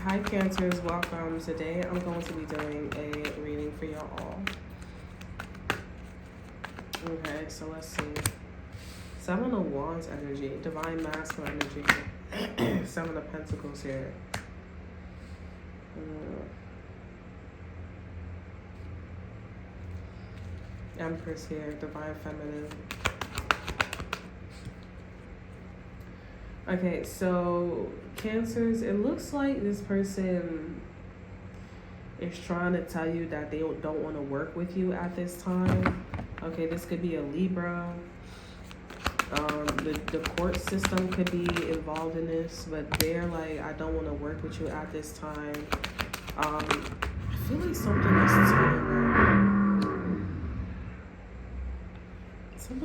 Hi Cancers, welcome. Today I'm going to be doing a reading for y'all. Okay, so let's see. Seven of Wands energy, Divine Masculine energy, Seven of Pentacles here. Empress here, Divine Feminine. Okay, so Cancers, it looks like this person is trying to tell you that they don't want to work with you at this time. Okay, this could be a Libra. The court system could be involved in this, but they're like, I don't want to work with you at this time. I feel like something's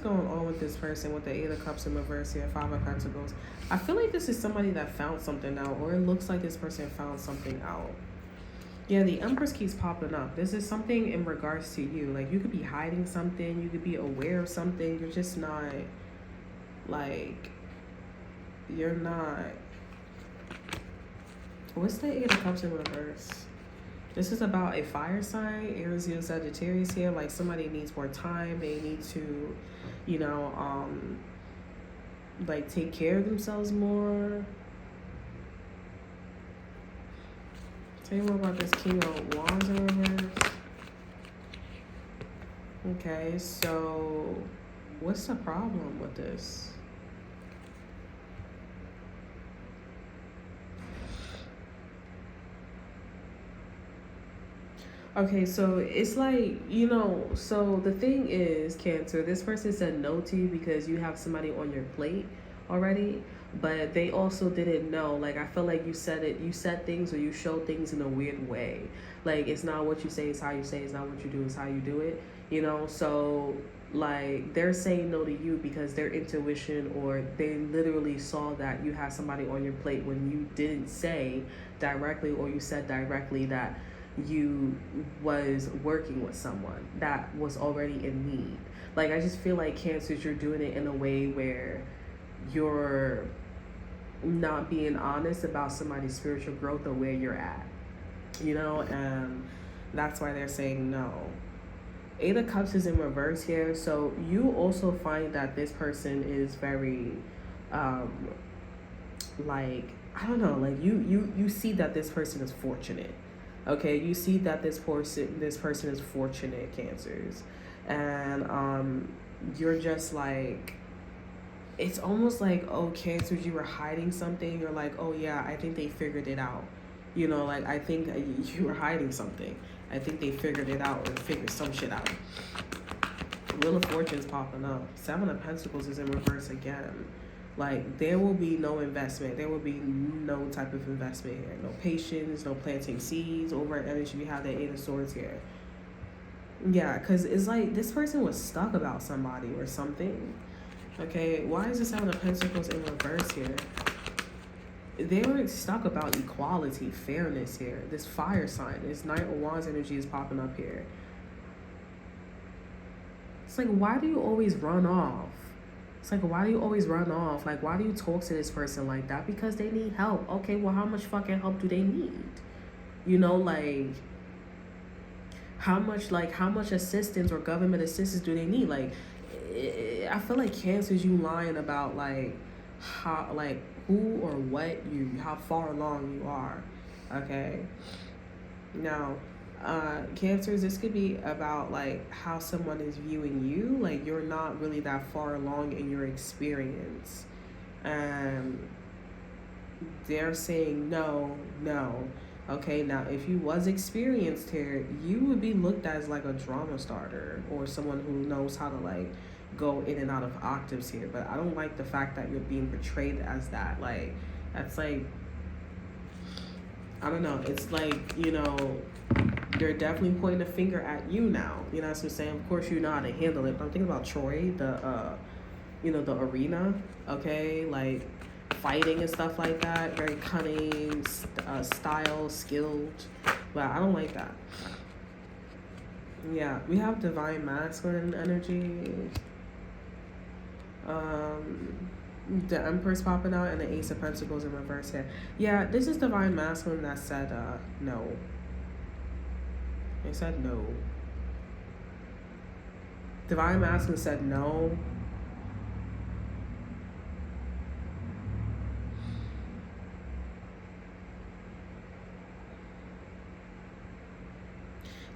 going on with this person with the Eight of Cups in reverse here, Five of Pentacles. I feel like this is somebody that found something out, or it looks like this person found something out. Yeah, the Empress keeps popping up. This is something in regards to you. Like, you could be hiding something. You could be aware of something. You're just not, like, you're not. What's the Eight of Cups in reverse? This is about a fire sign, Aries, Leo, Sagittarius here. Like, somebody needs more time. They need to, you know, like, take care of themselves more. Tell you more about this King of Wands in reverse. Okay, so what's the problem with this? Okay, so it's like, you know, so the thing is, Cancer, this person said no to you because you have somebody on your plate already, but they also didn't know. Like, I feel like you said things, or you showed things in a weird way. Like, it's not what you say, it's how you say, it's not what you do, it's how you do it, you know? So, like, they're saying no to you because their intuition, or they literally saw that you had somebody on your plate when you didn't say directly, or you said directly that you was working with someone that was already in need. Like, I just feel like, Cancers, you're doing it in a way where you're not being honest about somebody's spiritual growth or where you're at, you know, and that's why they're saying no. Eight of Cups is in reverse here, so you also find that this person is very like, I don't know, like, you see that this person is fortunate. Okay, you see that this person is fortunate, Cancers, and you're just like, it's almost like, oh, Cancers, you were hiding something. You're like, oh yeah, I think they figured it out. You know, like, I think you were hiding something. I think they figured it out, or figured some shit out. Wheel of Fortune's popping up. Seven of Pentacles is in reverse again. Like, there will be no investment. There will be no type of investment here. No patience, no planting seeds. Over at energy, we have the Eight of Swords here. Yeah, because it's like this person was stuck about somebody or something. Okay, why is the Seven of Pentacles in reverse here? They were stuck about equality, fairness here. This fire sign, this Knight of Wands energy is popping up here. It's like, why do you always run off? It's like, why do you always run off? Like, why do you talk to this person like that? Because they need help. Okay, well, how much fucking help do they need? You know, like, how much assistance or government assistance do they need? Like, I feel like, Cancers, you lying about, like, how, like, who or what how far along you are. Okay, now, Cancers, this could be about, like, how someone is viewing you. Like, you're not really that far along in your experience, and they're saying no. Okay, now, if you was experienced here, you would be looked at as like a drama starter, or someone who knows how to, like, go in and out of octaves here. But I don't like the fact that you're being portrayed as that. Like, that's like, I don't know, it's like, you know, they're definitely pointing a finger at you now. You know what I'm saying? Of course, you know how to handle it. But I'm thinking about Troy, you know, the arena. Okay, like, fighting and stuff like that. Very cunning, style, skilled. But I don't like that. Yeah, we have Divine Masculine energy. The Empress popping out and the Ace of Pentacles in reverse here. Yeah, this is Divine Masculine that said no. They said no. Divine Masculine said no.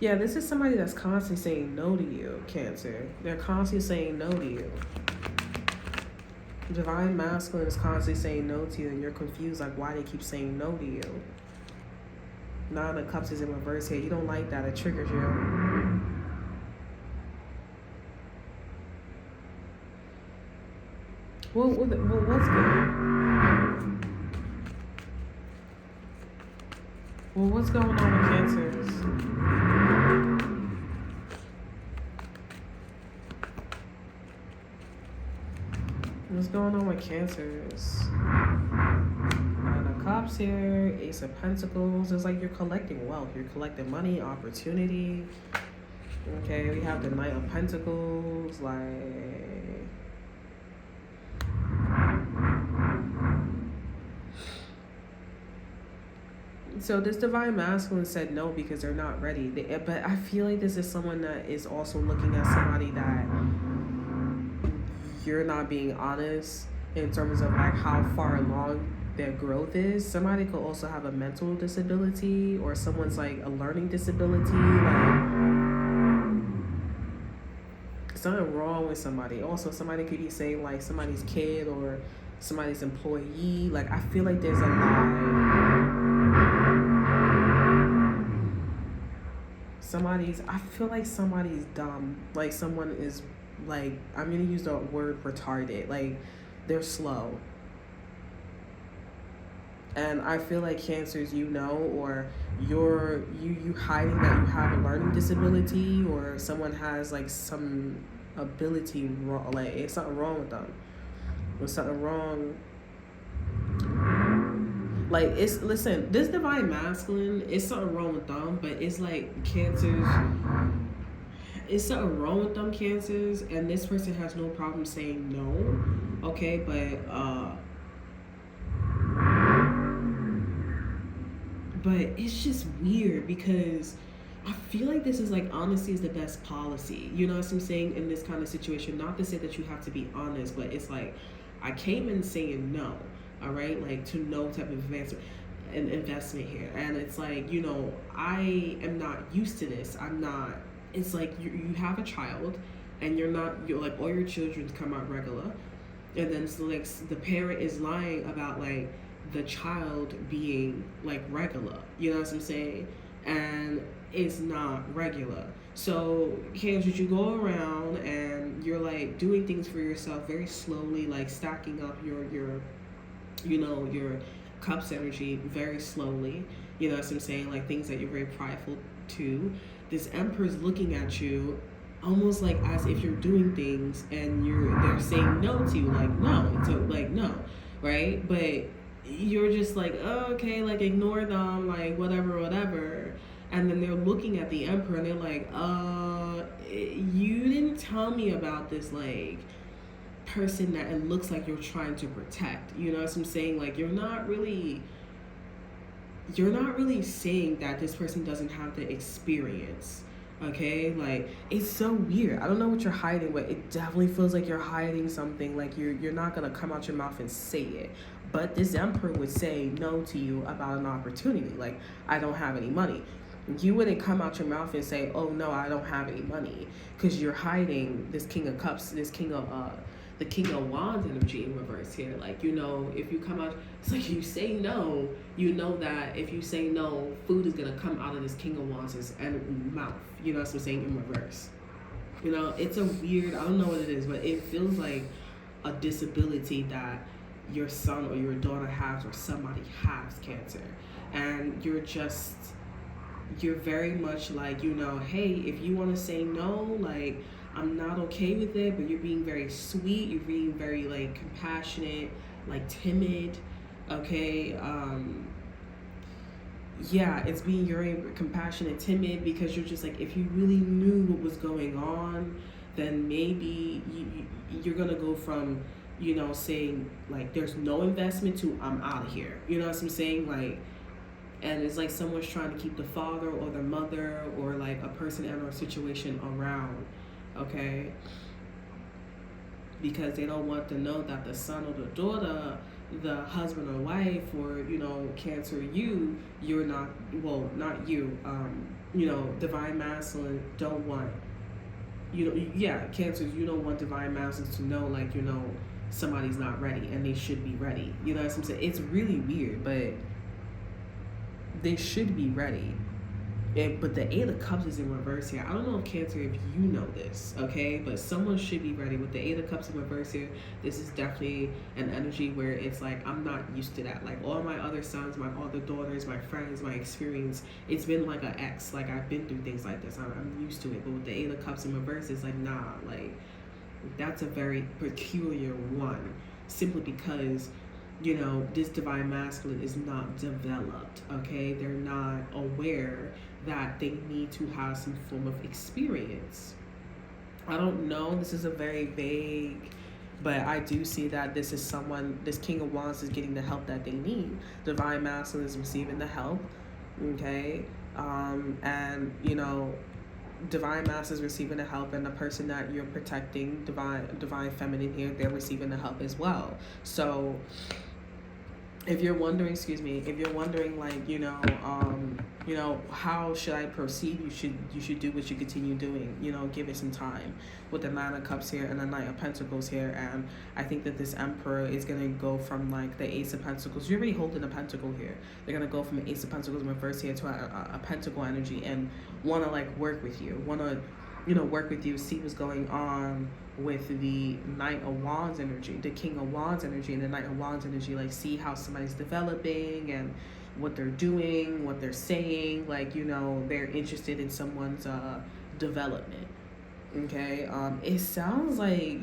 Yeah, this is somebody that's constantly saying no to you, Cancer. They're constantly saying no to you. Divine Masculine is constantly saying no to you, and you're confused, like why they keep saying no to you. Nine of Cups is in reverse here. You don't like that. It triggers you. Well, what's good? Well, what's going on with Cancers? What's going on with Cancers? Nine of Cups here, Ace of Pentacles. It's like you're collecting wealth. You're collecting money, opportunity. Okay, we have the Knight of Pentacles. Like, so this Divine Masculine said no because they're not ready. But I feel like this is someone that is also looking at somebody that you're not being honest in terms of like how far along their growth is. Somebody could also have a mental disability, or someone's like a learning disability. Like something wrong with somebody. Also, somebody could be saying like somebody's kid or somebody's employee. Like I feel like there's a lie. I feel like somebody's dumb. Like someone is like, I'm gonna use the word retarded. Like they're slow. And I feel like Cancers, or you hiding that you have a learning disability, or someone has like some ability wrong. Like it's something wrong with them. There's something wrong. Like listen, this Divine Masculine, it's something wrong with them, but it's like Cancers, it's something wrong with them, Cancers, and this person has no problem saying no, okay, but it's just weird because I feel like this is like honesty is the best policy, you know what I'm saying, in this kind of situation. Not to say that you have to be honest, but it's like I came in saying no. All right, like to no type of investment here, and it's like, I am not used to this. I'm not. It's like you have a child, and you're like all your children come out regular, and then so like the parent is lying about like the child being like regular. You know what I'm saying? And it's not regular. So Cancer, you go around and you're like doing things for yourself very slowly, like stacking up your Cups energy very slowly. You know what I'm saying? Like things that you're very prideful to. This Emperor's looking at you almost like as if you're doing things and they're saying no to you, like no, right? But you're just like, oh, okay, like ignore them, like whatever. And then they're looking at the Emperor and they're like, you didn't tell me about this like person that it looks like you're trying to protect. You know what I'm saying? Like you're not really saying that this person doesn't have the experience. Okay, like it's so weird. I don't know what you're hiding, but it definitely feels like you're hiding something. Like you're not gonna come out your mouth and say it. But this Emperor would say no to you about an opportunity. Like, I don't have any money. You wouldn't come out your mouth and say, oh no, I don't have any money, because you're hiding this King of Cups, this King of the King of Wands energy in reverse here. Like, if you come out, it's like you say no, you know that if you say no, food is gonna come out of this King of Wands' mouth. You know what I'm saying, in reverse. It's a weird, I don't know what it is, but it feels like a disability that your son or your daughter has, or somebody has, Cancer. And you're very much like, hey, if you want to say no, like, I'm not okay with it, but you're being very sweet, you're being very like compassionate, like timid, okay? It's being very compassionate, timid, because you're just like, if you really knew what was going on, then maybe you're gonna go from saying like there's no investment to I'm out of here. You know what I'm saying? Like, and it's like someone's trying to keep the father or the mother or like a person in a situation around, okay? Because they don't want to know that the son or the daughter, the husband or wife, or Cancer, you're not, well, not you, divine masculine don't want, Cancers, you don't want divine masculines to know, like, somebody's not ready and they should be ready. You know what I'm saying? It's really weird, but they should be ready. But the Eight of Cups is in reverse here. I don't know if Cancer, if you know this, okay? But someone should be ready. With the Eight of Cups in reverse here, this is definitely an energy where it's like, I'm not used to that. Like, all my other sons, my other daughters, my friends, my experience, it's been like an ex. Like, I've been through things like this. I'm used to it. But with the Eight of Cups in reverse, it's like, nah. Like, that's a very peculiar one. Simply because this divine masculine is not developed, okay? They're not aware that they need to have some form of experience. I don't know, this is a very vague, but I do see that this King of Wands is getting the help that they need. Divine masculine is receiving the help, okay? And, divine masculine is receiving the help, and the person that you're protecting, divine feminine here, they're receiving the help as well. So if you're wondering, like, how should I proceed? You should do what you continue doing. Give it some time. With the Nine of Cups here and the Knight of Pentacles here, and I think that this Emperor is gonna go from like the Ace of Pentacles. You're already holding a Pentacle here. They're gonna go from an Ace of Pentacles in reverse here to a Pentacle energy, and wanna like work with you. Work with you, see what's going on with the Knight of Wands energy, the King of Wands energy, and the Knight of Wands energy. Like, see how somebody's developing and what they're doing, what they're saying. Like, they're interested in someone's development. Okay, it sounds like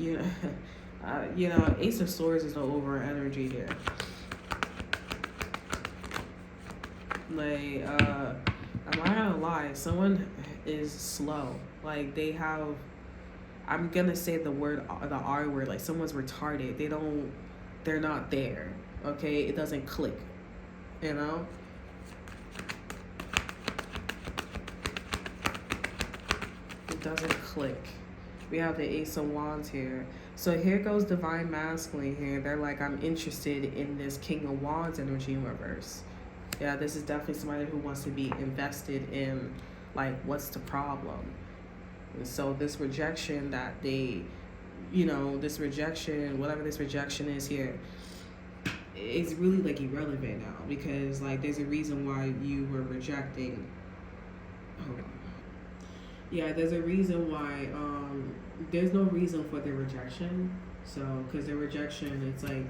Ace of Swords is the over energy here. Like, I'm not gonna lie, someone is slow. Like, I'm gonna say the R word, like someone's retarded. They're not there, okay? It doesn't click, It doesn't click. We have the Ace of Wands here. So here goes divine masculine here. They're like, I'm interested in this King of Wands energy in reverse. Yeah, this is definitely somebody who wants to be invested in, like, what's the problem? And so this rejection that they, whatever this rejection is here, it's really like irrelevant now, because like there's a reason why you were rejecting. Yeah, there's a reason why, there's no reason for the rejection. So, because the rejection, it's like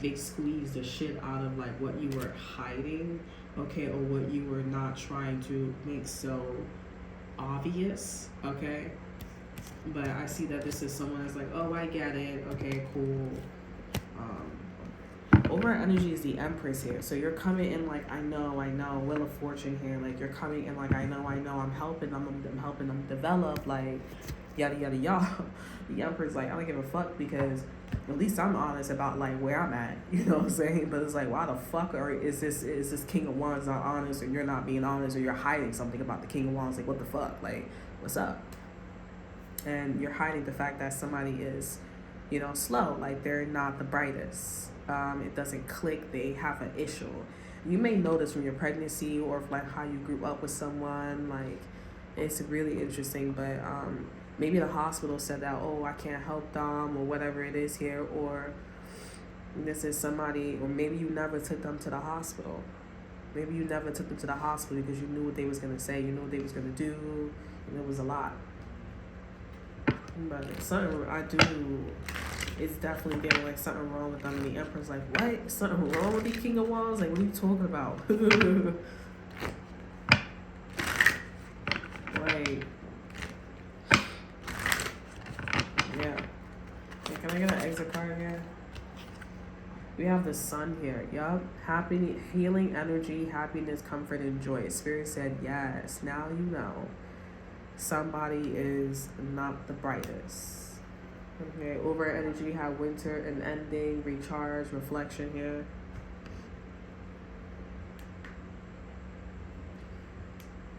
they squeeze the shit out of like what you were hiding, okay, or what you were not trying to make so obvious, okay? But I see that this is someone that's like, oh, I get it, okay, cool. Over energy is the Empress here. So you're coming in like, I know, Wheel of Fortune here. Like, you're coming in like, I know, I'm helping them develop, like, yada, yada, yada. The Empress like, I don't give a fuck, because at least I'm honest about like where I'm at, you know what I'm saying? But it's like, why the fuck is this King of Wands not honest, or you're not being honest, or you're hiding something about the King of Wands? Like, what the fuck? Like, what's up? And you're hiding the fact that somebody is, slow. Like, they're not the brightest. It doesn't click. They have an issue. You may notice from your pregnancy, or like how you grew up with someone. Like, it's really interesting. But maybe the hospital said that, oh, I can't help them, or whatever it is here, or this is somebody, or maybe you never took them to the hospital. Maybe you never took them to the hospital because you knew what they was gonna say, you knew what they was gonna do, and it was a lot. But something I do, it's definitely feeling like something wrong with them. And the Emperor's like, what? Something wrong with the King of Wands? Like, what are you talking about? Like, yeah. Can I get an exit card here? We have the Sun here. Yup. Happy, healing energy, happiness, comfort, and joy. Spirit said, yes. Now you know. Somebody is not the brightest. Okay, over energy, you have winter and ending, recharge, reflection here.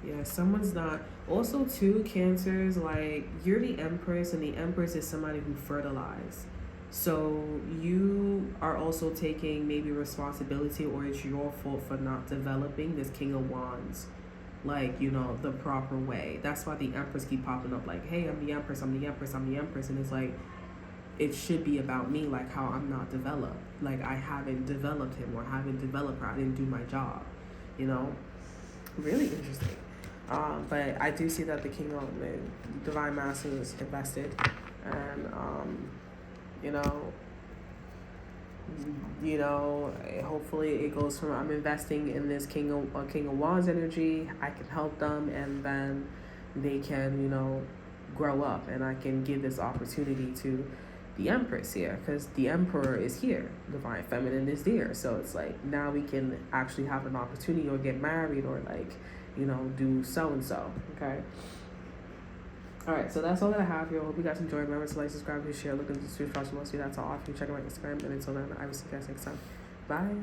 Yeah, someone's not. Also, too, Cancers, like, you're the Empress, and the Empress is somebody who fertilized. So you are also taking maybe responsibility, or it's your fault for not developing this King of Wands, like, the proper way. That's why the Empress keep popping up, like, hey, I'm the Empress, I'm the Empress, I'm the Empress. And it's like, it should be about me, like how I'm not developed. Like, I haven't developed him or haven't developed her. I didn't do my job, you know? Really interesting. But I do see that the King of the Divine Master is invested, and you know, hopefully it goes from I'm investing in this King of Wands energy. I can help them, and then they can grow up, and I can give this opportunity to the Empress here, because the Emperor is here, Divine Feminine is there. So it's like now we can actually have an opportunity, or get married, or like do so and so. Okay. All right, so that's all that I have here. Hope you guys enjoyed. Remember to like, subscribe, share, look into the street fashion mostly. That's all. If you check out my Instagram, and until then, I will see you guys next time. Bye.